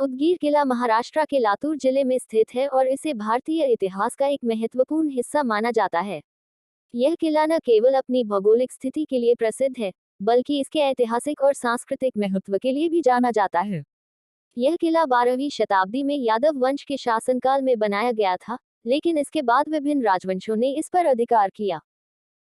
उदगीर किला महाराष्ट्र के लातूर जिले में स्थित है और इसे भारतीय इतिहास का एक महत्वपूर्ण हिस्सा माना जाता है। यह किला न केवल अपनी भौगोलिक स्थिति के लिए प्रसिद्ध है, बल्कि इसके ऐतिहासिक और सांस्कृतिक महत्व के लिए भी जाना जाता है। यह किला 12वीं शताब्दी में यादव वंश के शासनकाल में बनाया गया था, लेकिन इसके बाद विभिन्न राजवंशों ने इस पर अधिकार किया।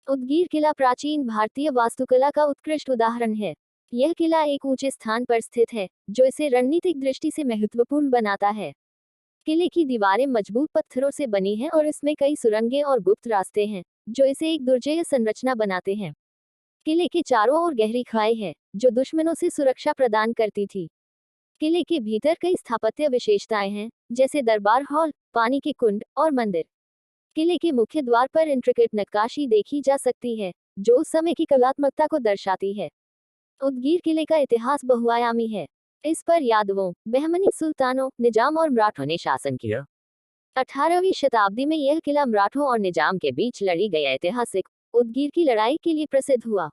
उदगीर किला प्राचीन भारतीय वास्तुकला का उत्कृष्ट उदाहरण है। यह किला एक ऊंचे स्थान पर स्थित है, जो इसे रणनीतिक दृष्टि से महत्वपूर्ण बनाता है। किले की दीवारें मजबूत पत्थरों से बनी हैं और इसमें कई सुरंगें और गुप्त रास्ते हैं, जो इसे एक दुर्जेय संरचना बनाते हैं। किले के चारों ओर गहरी खाई है, जो दुश्मनों से सुरक्षा प्रदान करती थी। किले के भीतर कई स्थापत्य विशेषताएं हैं, जैसे दरबार हॉल, पानी के कुंड और मंदिर। किले के मुख्य द्वार पर इंट्रिकेट नक्काशी देखी जा सकती है, जो उस समय की कलात्मकता को दर्शाती है। उदगीर किले का इतिहास बहुआयामी है। इस पर यादवों, बहमनी सुल्तानों, निजाम और मराठों ने शासन किया। 18वीं शताब्दी में यह किला मराठों और निजाम के बीच लड़ी गई ऐतिहासिक उदगीर की लड़ाई के लिए प्रसिद्ध हुआ।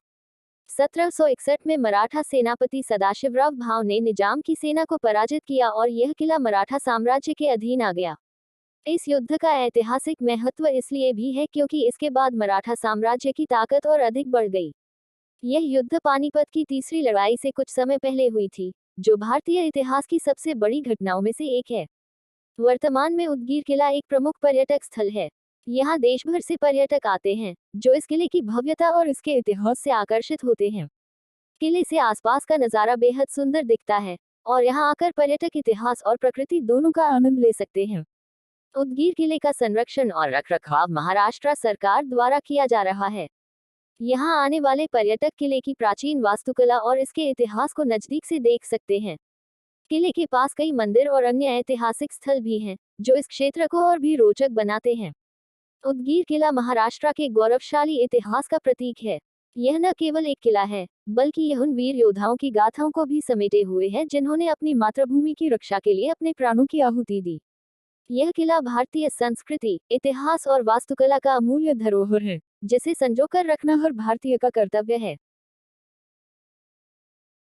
1761 में मराठा सेनापति सदाशिवराव भाव ने निजाम की सेना को पराजित किया और यह किला मराठा साम्राज्य के अधीन आ गया। इस युद्ध का ऐतिहासिक महत्व इसलिए भी है क्योंकि इसके बाद मराठा साम्राज्य की ताकत और अधिक बढ़ गई। यह युद्ध पानीपत की तीसरी लड़ाई से कुछ समय पहले हुई थी, जो भारतीय इतिहास की सबसे बड़ी घटनाओं में से एक है। वर्तमान में उदगीर किला एक प्रमुख पर्यटक स्थल है। यहाँ देश भर से पर्यटक आते हैं, जो इस किले की भव्यता और इसके इतिहास से आकर्षित होते हैं। किले से आसपास का नज़ारा बेहद सुंदर दिखता है और यहाँ आकर पर्यटक इतिहास और प्रकृति दोनों का आनंद ले सकते हैं। उदगीर किले का संरक्षण और रखरखाव महाराष्ट्र सरकार द्वारा किया जा रहा है। यहाँ आने वाले पर्यटक किले की प्राचीन वास्तुकला और इसके इतिहास को नजदीक से देख सकते हैं। किले के पास कई मंदिर और अन्य ऐतिहासिक स्थल भी हैं, जो इस क्षेत्र को और भी रोचक बनाते हैं। उदगीर किला महाराष्ट्र के गौरवशाली इतिहास का प्रतीक है। यह न केवल एक किला है, बल्कि यह उन वीर योद्धाओं की गाथाओं को भी समेटे हुए है जिन्होंने अपनी मातृभूमि की रक्षा के लिए अपने प्राणों की आहुति दी। यह किला भारतीय संस्कृति, इतिहास और वास्तुकला का अमूल्य धरोहर है, जिसे संजोकर रखना हर भारतीय का कर्तव्य है।